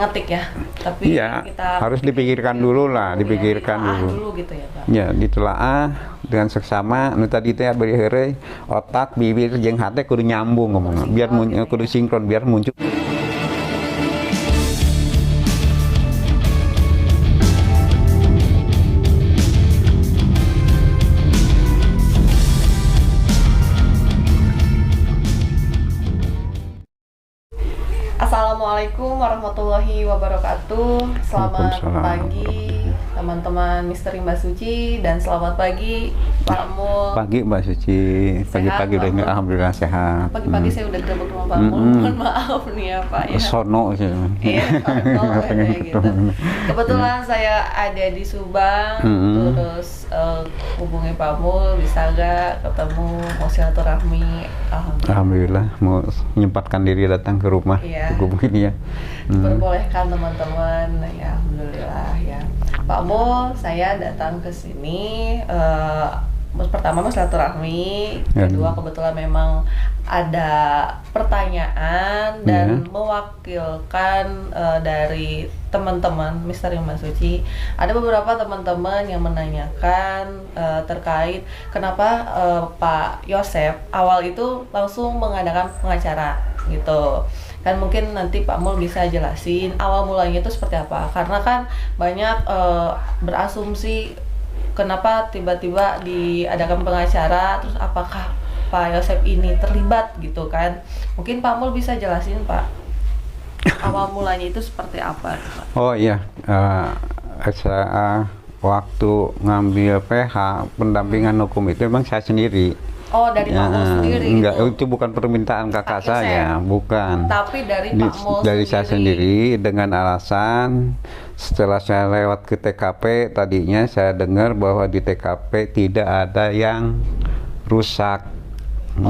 ngetik ya, tapi Iya, kita harus dipikirkan dulu lah, dipikirkan dulu. gitu ya Pak. Ya, ditelaah dengan seksama. Nu tadi teh beri heureuy otak, bibir, jeung hate kudu nyambung ngomongna. Biar Gitu kudu ya. sinkron biar muncul. Assalamualaikum warahmatullahi wabarakatuh. Selamat Waalaikumsalam. pagi teman-teman Misteri Mbak Suci dan selamat pagi Pak Mul. Pagi Mbak Suci, pagi-pagi Pak udah Mul? alhamdulillah sehat. Pagi-pagi saya udah gabung sama Pak Mul. Mohon maaf nih ya Pak ya. Sono sih. Iya, kayak gitu. Kebetulan saya ada di Subang, terus hubungi Pak Mul, bisa nggak ketemu, mau silaturahmi. Alhamdulillah mau menyempatkan diri datang ke rumah. Iya. Hubungin ya. Diperbolehkan teman-teman, ya alhamdulillah ya. Pak Mul, saya datang ke sini pertama mas silaturahmi, kedua kebetulan memang ada pertanyaan dan mewakilkan dari teman-teman Misteri Mbak Suci. Ada beberapa teman-teman yang menanyakan terkait kenapa Pak Yosep awal itu langsung mengadakan pengacara gitu. Kan mungkin nanti Pak Mul bisa jelasin awal mulanya itu seperti apa, karena kan banyak berasumsi kenapa tiba-tiba diadakan pengacara, terus apakah Pak Yosep ini terlibat gitu kan. Mungkin Pak Mul bisa jelasin Pak awal mulanya itu seperti apa Pak? Oh iya, saya waktu ngambil PH pendampingan hukum itu memang saya sendiri. Oh, dari Pak Mul sendiri? Enggak, gitu? itu bukan permintaan kakak saya, bukan. Tapi dari Pak Mul dari sendiri? saya sendiri dengan alasan setelah saya lewat ke TKP, tadinya saya dengar bahwa di TKP tidak ada yang rusak.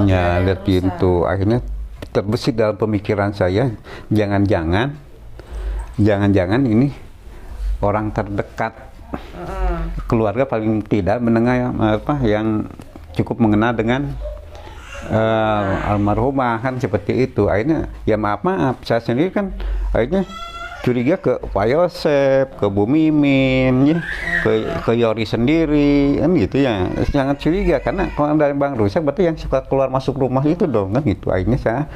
Ya, lihat pintu. Akhirnya terbesit dalam pemikiran saya, jangan-jangan ini orang terdekat, keluarga paling tidak menengah yang cukup mengenal dengan almarhumah, kan seperti itu. Akhirnya ya maaf saya sendiri kan akhirnya curiga ke Pak Yosep, ke Bu Mimin, ya, ke Yori sendiri, kan gitu ya. Sangat curiga karena kalau dari Bang Rusak berarti yang suka keluar masuk rumah itu dong, kan gitu. Akhirnya saya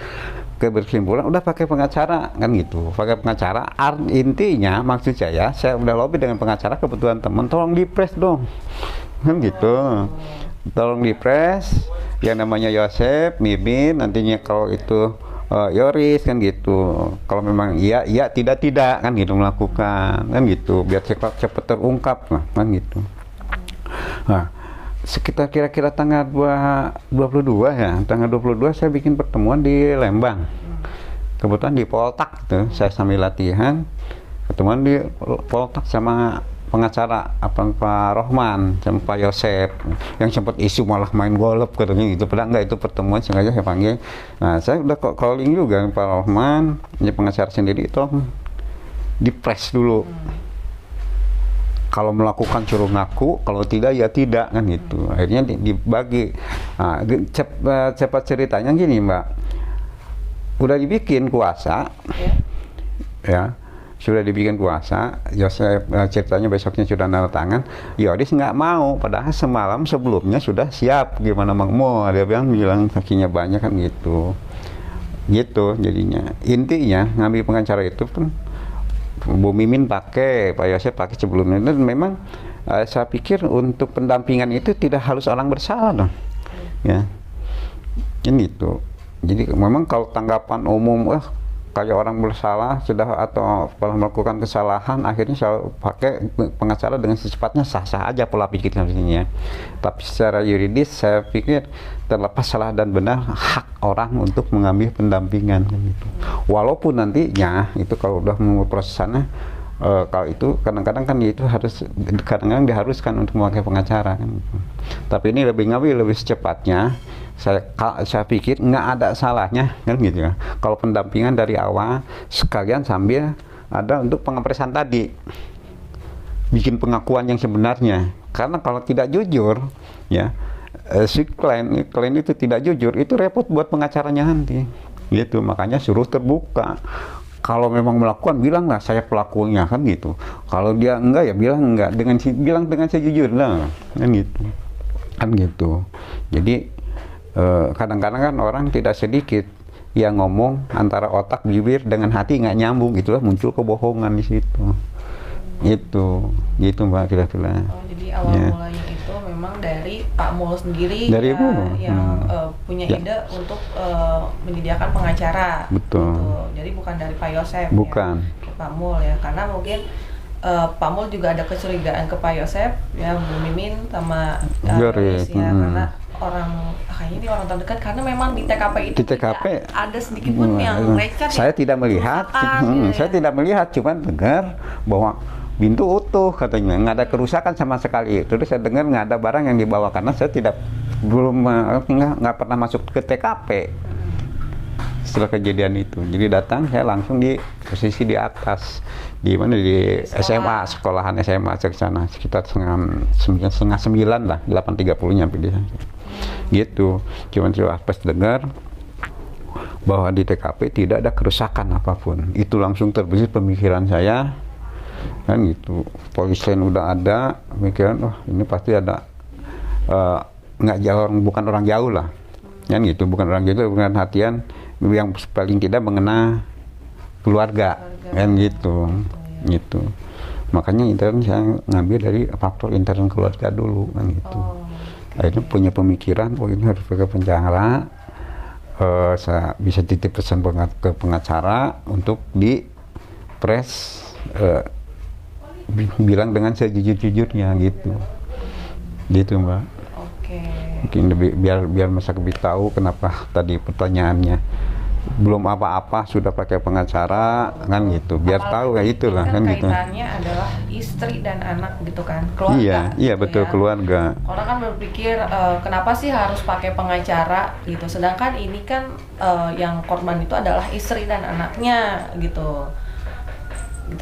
keberkesimpulan udah pakai pengacara, kan gitu. Pakai pengacara, intinya maksud saya udah lobby dengan pengacara, kebetulan teman tolong dipres dong, kan gitu. Tolong dipres yang namanya Yosep, Mimin, nantinya kalau itu Yoris, kan gitu. Kalau memang iya tidak kan gitu melakukan, kan gitu, biar cepat terungkap lah, kan gitu. Nah, sekitar kira-kira tanggal 22 ya, tanggal 22 saya bikin pertemuan di Lembang. Kebetulan di Poltak gitu, saya sambil latihan ketemuan di Poltak sama pengacara Pak Rohman sama Pak Yosep yang sempat isu malah main golf katanya gitu. Padahal enggak, itu pertemuan sengaja saya panggil. Nah, saya udah calling juga Pak Rohman, ini pengacara sendiri, itu dipres dulu. Kalau melakukan suruh ngaku, kalau tidak ya tidak, kan gitu. Akhirnya dibagi. Nah, cepat ceritanya gini Mbak, udah dibikin kuasa ya, sudah dibikin kuasa. Yosef ceritanya besoknya sudah nanda tangan. Yoris nggak mau, padahal semalam sebelumnya sudah siap. Gimana Mang Mo? Dia bilang kakinya banyak, kan gitu. Jadinya intinya ngambil pengacara itu pun Bu Mimin pakai, Pak Yosef pakai sebelumnya. Dan memang saya pikir untuk pendampingan itu tidak harus orang bersalah dong, ya. Ini itu. Jadi memang kalau tanggapan umum, kayak orang bersalah sudah atau melakukan kesalahan, akhirnya saya pakai pengacara dengan secepatnya sah-sah aja pola pikirnya. Tapi secara yuridis saya pikir terlepas salah dan benar, hak orang untuk mengambil pendampingan, gitu. Walaupun nantinya itu kalau udah mau proses sana, kalau itu kadang-kadang kan itu kadang-kadang diharuskan untuk memakai pengacara, kan. Tapi ini lebih secepatnya. Saya pikir nggak ada salahnya, kan gitu ya. Kalau pendampingan dari awal sekalian sambil ada untuk pengepresan tadi, bikin pengakuan yang sebenarnya. Karena kalau tidak jujur, ya si klien itu tidak jujur, itu repot buat pengacaranya nanti, gitu. Makanya suruh terbuka. kalau memang melakukan bilanglah saya pelakunya kan gitu. Kalau dia enggak ya bilang enggak, bilang dengan sejujurnya kan gitu. Jadi kadang-kadang kan orang tidak sedikit yang ngomong antara otak bibir dengan hati nggak nyambung, gitulah muncul kebohongan di situ. Gitu Mbak kira-kira. Jadi awal mulanya itu memang dari Pak Mul sendiri dari yang punya ide untuk menyediakan pengacara. Betul. Gitu. Jadi bukan dari Pak Yosef. Bukan. Ya, Pak Mul ya, karena mungkin Pak Mul juga ada kecurigaan ke Pak Yosef ya, Bu Mimin sama Yoris ya, karena kayaknya ini orang terdekat, karena memang di TKP itu tidak ada sedikit pun yang lecet. Saya tidak melihat, saya tidak melihat, cuman dengar bahwa pintu utuh katanya, nggak ada kerusakan sama sekali. Terus saya dengar nggak ada barang yang dibawa, karena saya nggak pernah masuk ke TKP setelah kejadian itu. Jadi datang saya langsung di posisi di atas, di mana di SMA, sekolahan SMA ke sana sekitar setengah 9 lah, 8.30 nyampe di sana. Gitu. Cuman saya pas dengar bahwa di TKP tidak ada kerusakan apapun. Itu langsung terbesit pemikiran saya. Kan gitu, polisi udah ada, pemikiran ini pasti ada nggak jauh, bukan orang jauh lah, kan gitu, bukan orang jauh, bukan hatian yang paling tidak mengena keluarga. Kan gitu. Gitu. Makanya intern saya ngambil dari faktor intern keluarga dulu kan gitu. Akhirnya punya pemikiran, ini harus pakai pengacara, saya bisa titip pesan ke pengacara untuk di press. Bilang dengan sejujur-jujurnya gitu Mbak. Mungkin lebih biar masyarakat lebih tahu kenapa tadi pertanyaannya belum apa-apa sudah pakai pengacara kan gitu, biar tahu kayak itulah kan gitu. Kaitannya adalah istri dan anak gitu kan, keluarga. Iya betul ya. Keluarga. Orang kan berpikir kenapa sih harus pakai pengacara gitu, sedangkan ini kan yang korban itu adalah istri dan anaknya gitu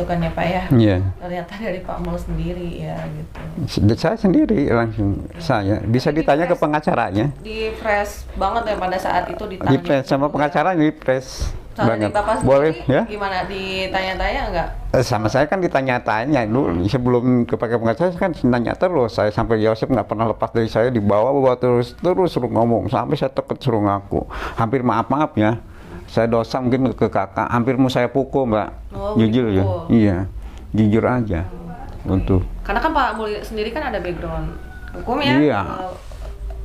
kan ya Pak ya. Iya. Ternyata dari Pak Mul sendiri ya gitu. Saya sendiri langsung saya bisa ditanya ke pengacaranya. Di press banget ya pada saat itu ditanya. Di press sama pengacara di press banget. Bapak boleh ya? Gimana, ditanya-tanya enggak? Sama saya kan ditanya-tanya dulu sebelum kepakai pengacara kan nanya terus. Saya sampai Yosef nggak pernah lepas dari saya, dibawa terus suruh ngomong sampai saya takut suruh ngaku. Hampir maaf ya. Saya dosa mungkin ke kakak, hampir mau saya pukul Mbak. Jujur ya, iya, jujur aja. Untuk. Karena kan Pak Mul sendiri kan ada background hukum ya. Iya.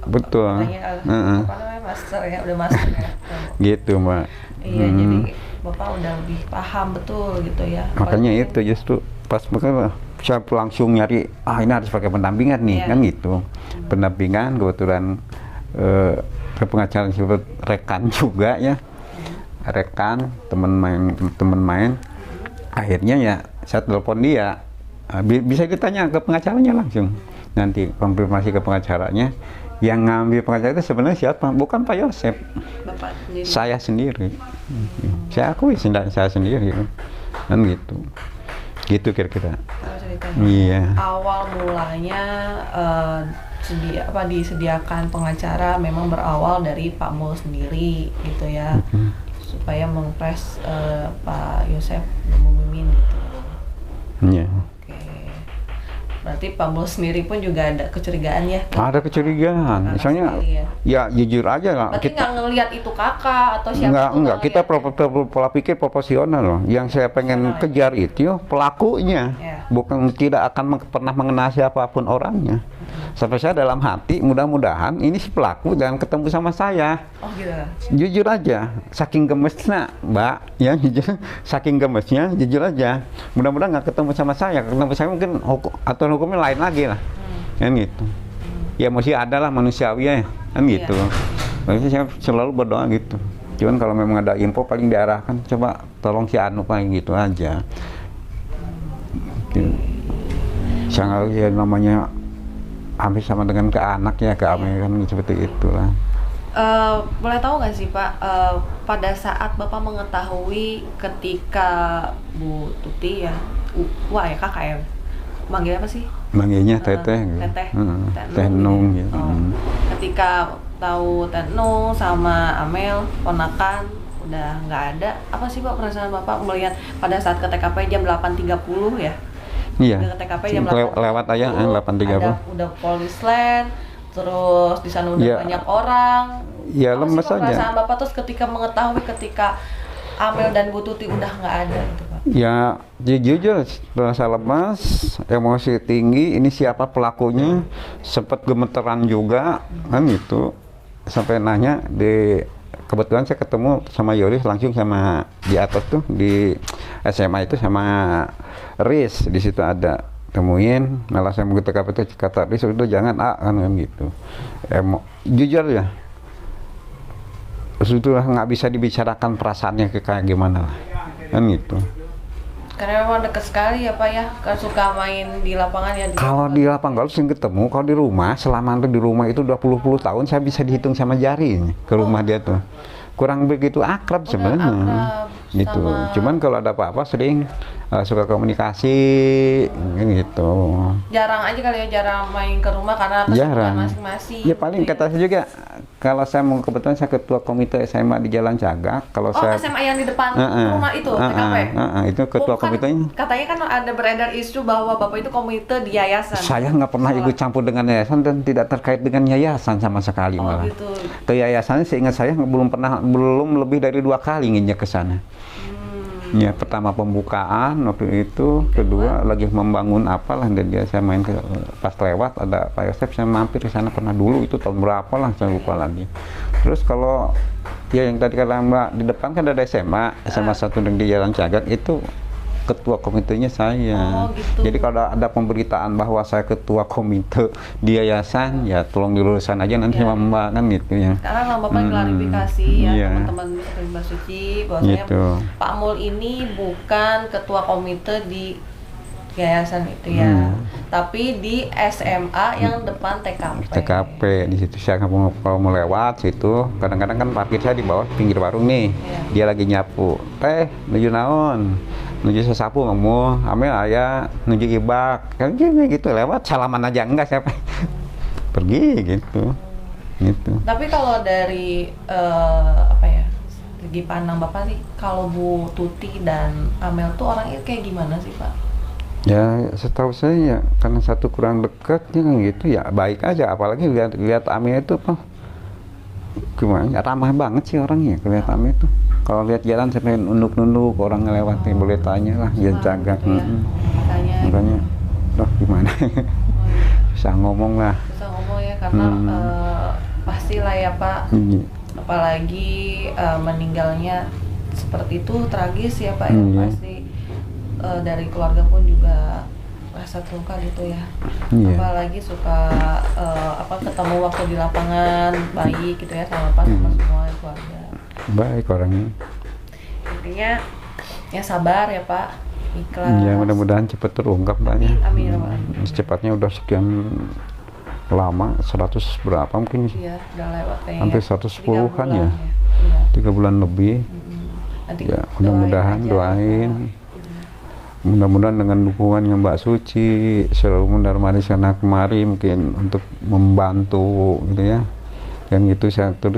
Betul. Apa namanya, master ya, udah master ya. Gitu Mbak. Iya, jadi Bapak udah lebih paham betul gitu ya. Makanya itu justru pas makanya saya langsung nyari, ini harus pakai pendampingan nih, kan gitu. Pendampingan kebetulan ke pengacara disebut rekan juga ya. Rekan teman main akhirnya ya saya telepon dia, bisa ditanya ke pengacaranya langsung, nanti konfirmasi ke pengacaranya. Yang ngambil pengacara itu sebenarnya siapa? Bukan Pak Yosef, Bapak sendiri. Saya sendiri. Saya akui saya sendiri kan gitu kira-kira. Iya. Awal mulanya disediakan pengacara memang berawal dari Pak Mul sendiri gitu ya. Supaya mengpres Pak Yosef dan Bu Mimin gitu. Iya. Oke. Berarti Pak Mul sendiri pun juga ada kecurigaan ya? Ada kecurigaan. Misalnya ya jujur aja lah. Berarti nggak ngelihat itu kakak atau siapa? Enggak. Kita pola pikir proporsional loh. Yang saya pengen kejar itu pelakunya. Bukan tidak akan pernah mengenal siapapun orangnya. Sampai saya dalam hati mudah-mudahan ini si pelaku jangan ketemu sama saya. Oh gitu. Jujur aja, saking gemesnya Mbak, ya jujur, saking gemesnya jujur aja. Mudah-mudahan nggak ketemu sama saya, ketemu saya mungkin aturan hukumnya lain lagi lah, kan gitu. Ya mesti ada lah manusiawi ya, kan gitu. Makanya saya selalu berdoa gitu. Cuman kalau memang ada info paling diarahkan, coba tolong si Anu paling gitu aja. Sangat ya namanya hampir sama dengan ke anak ya, ke Amerika kan seperti itulah. Boleh tahu nggak sih Pak, pada saat Bapak mengetahui ketika Bu Tuti ya, wah ya kakak ya, manggil apa sih? Manggilnya Teteh. Teh Nung gitu. Ketika tahu Teh Nung sama Amel, ponakan udah nggak ada. Apa sih Pak perasaan Bapak melihat pada saat ke TKP jam 8.30 ya? Iya. Udah ke TKP jam 8.30. Lewat aja 8.30. Udah Polisland, terus di sana udah banyak orang. Iya, apa lemes sih Pak aja. perasaan Bapak terus ketika mengetahui ketika Amel dan Bu Tuti udah nggak ada gitu Pak? Ya jujur rasa lemas, emosi tinggi. Ini siapa pelakunya? Sempat gemeteran juga kan gitu. Sampai nanya kebetulan saya ketemu sama Yoris langsung sama di atas tuh di SMA itu sama Riz, di situ ada temuin. Malah saya mau ke TKP itu kata Riz itu jangan kan gitu. Jujur ya. Sudah nggak bisa dibicarakan perasaannya kayak gimana lah kan gitu. Karena memang dekat sekali ya Pak ya, kan suka main di lapangan ya. Kalau di lapangan golf sering ketemu, kalau di rumah selama di rumah itu 20 tahun saya bisa dihitung sama jari ke rumah dia tuh. Kurang begitu akrab sebenarnya gitu. Cuman kalau ada apa-apa sering suka komunikasi gitu. Jarang aja kali ya, jarang main ke rumah karena kesibukan masing-masing. Ya paling kata saya juga kalau saya mau, kebetulan saya ketua komite SMA di Jalan Cagak. Kalau saya SMA yang di depan rumah itu TKP. Itu ketua komitenya. Katanya kan ada beredar isu bahwa Bapak itu komite di yayasan. Saya nggak pernah ikut campur dengan yayasan dan tidak terkait dengan yayasan sama sekali malah. Gitu. Ke yayasannya seingat saya belum lebih dari 2 kali nginjak ke sana. Ya, pertama pembukaan waktu itu, kedua lagi membangun apalah, dan dia saya main pas lewat ada Pak Yosef, saya mampir ke sana pernah dulu itu tahun berapa lah saya lupa lagi. Terus kalau ya yang tadi kata Mbak di depan kan ada SMA 1 di Jalan Cagak itu ketua komitenya saya. Gitu. Jadi kalau ada pemberitaan bahwa saya ketua komite di yayasan, ya tolong diluruskan aja nanti sama Mbak kan gitu ya. Sekarang Bapak klarifikasi ya teman-teman Mbak Suci bahwasanya gitu. Pak Mul ini bukan ketua komite di yayasan itu ya, tapi di SMA yang depan TKP. TKP di situ saya kalau mau lewat situ, kadang-kadang kan parkir saya di bawah pinggir warung nih, dia lagi nyapu, menuju naon, menuju sesapu ngomong, Amel ayah menuju ibak, kan gitu lewat salaman aja enggak siapa, pergi gitu. Tapi kalau dari segi pandang Bapak sih, kalau Bu Tuti dan Amel tuh orangnya kayak gimana sih Pak? Ya setahu saya ya karena satu kurang dekat ya kan gitu ya baik aja, apalagi lihat Amel itu gimana ramah banget sih orangnya lihat Amel itu. Kalau lihat jalan sampai nunduk-nunduk orang ngelewati boleh tanya lah dia jaga. Makanya gimana bisa ngomong lah. Bisa ngomong ya karena pastilah ya Pak. Apalagi meninggalnya seperti itu tragis ya Pak ya pasti. Dari keluarga pun juga rasa terluka gitu ya. Apalagi suka ketemu waktu di lapangan baik gitu ya sama Pak sama semua keluarga. Baik orangnya. Intinya ya sabar ya Pak, ikhlas. Ya mudah-mudahan cepat terungkap banyak. Amin. Secepatnya udah sekian lama 100 berapa mungkin? Iya, udah lewat kayaknya. Hampir 110-an ya. 3 bulan lebih. Ya mudah-mudahan doain. Mudah-mudahan dengan dukungannya Mbak Suci selalu mundar-mandir sana kemari mungkin untuk membantu gitu ya. Yang itu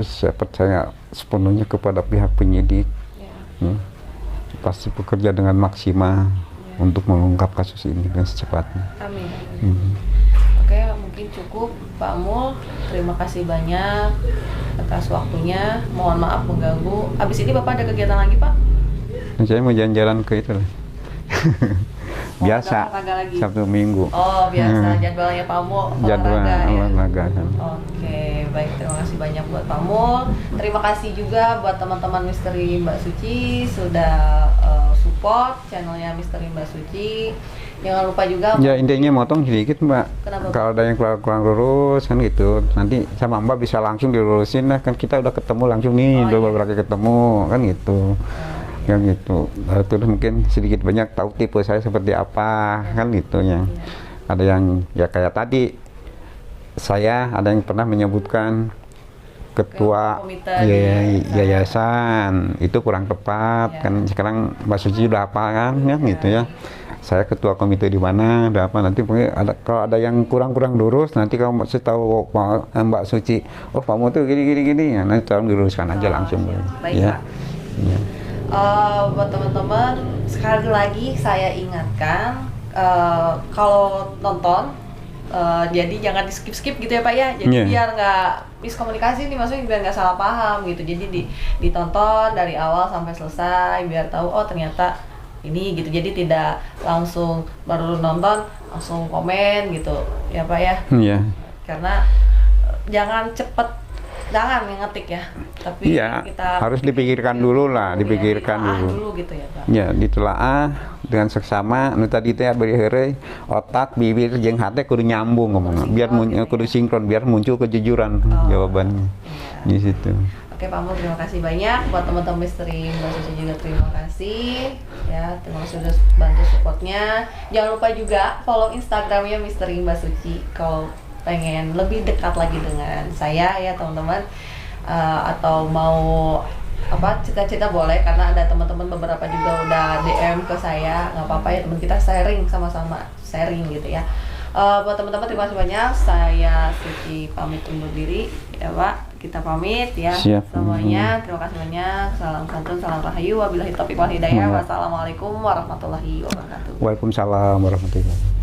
saya percaya sepenuhnya kepada pihak penyidik. Pasti bekerja dengan maksimal untuk mengungkap kasus ini dengan secepatnya. Amin. Oke, mungkin cukup Pak Mul. Terima kasih banyak atas waktunya. Mohon maaf mengganggu. Abis ini Bapak ada kegiatan lagi Pak? Saya mau jalan-jalan ke itu lah. Biasa Sabtu Minggu. Oh biasa jadwalnya Pak Mul olahraga kan. Oke, baik, terima kasih banyak buat Pak Mul. Terima kasih juga buat teman-teman Misteri Mbak Suci sudah support channelnya Misteri Mbak Suci. Jangan lupa juga ya intinya motong sedikit Mbak. Kalau ada yang kurang lurus kan gitu, nanti sama Mbak bisa langsung dilurusin lah, kan kita udah ketemu langsung nih, udah beberapa kali ketemu kan gitu. Yang gitu, terus mungkin sedikit banyak tahu tipe saya seperti apa kan gitu ya. Ada yang ya kayak tadi saya ada yang pernah menyebutkan ketua yayasan itu kurang tepat kan. Sekarang Mbak Suci udah apa kan gitu ya. Saya ketua komite di mana, ada apa nanti kalau ada yang kurang lurus nanti kalau saya tahu Mbak Suci, Pak Mu tuh gini ya, nanti tolong diluruskan aja langsung baik, ya. Pak. Ya. Buat teman-teman, sekali lagi saya ingatkan, kalau nonton, jadi jangan di skip gitu ya Pak ya, jadi biar nggak miskomunikasi nih, maksudnya biar nggak salah paham gitu. Jadi ditonton dari awal sampai selesai biar tahu oh ternyata ini gitu. Jadi tidak langsung baru nonton langsung komen gitu ya Pak ya. Iya. Karena jangan yang ngetik ya, tapi kita harus dipikirkan dulu lah, dipikirkan dulu gitu ya Pak. Ya, ditelaah dengan seksama. Nu tadi teh beri heureuy otak, bibir jeung hate kudu nyambung ngomongna. Biar kudu sinkron, biar muncul kejujuran jawabannya. Di situ. Oke Pak Mo, terima kasih banyak buat teman-teman Misteri Mbak Suci juga terima kasih ya, terima kasih sudah bantu supportnya. Jangan lupa juga follow Instagramnya Misteri Mbak Suci kalau pengen lebih dekat lagi dengan saya ya teman-teman, atau mau cita-cita boleh, karena ada teman-teman beberapa juga udah DM ke saya, nggak apa-apa ya teman, kita sharing sama-sama sharing gitu ya. Buat teman-teman terima kasih banyak, saya Suci pamit undur diri ya Pak, kita pamit ya. Siap. Semuanya terima kasih banyak, salam santun, salam rahayu, wabillahi taufiq wal hidayah, wassalamualaikum warahmatullahi wabarakatuh. Waalaikumsalam warahmatullahi wabarakatuh.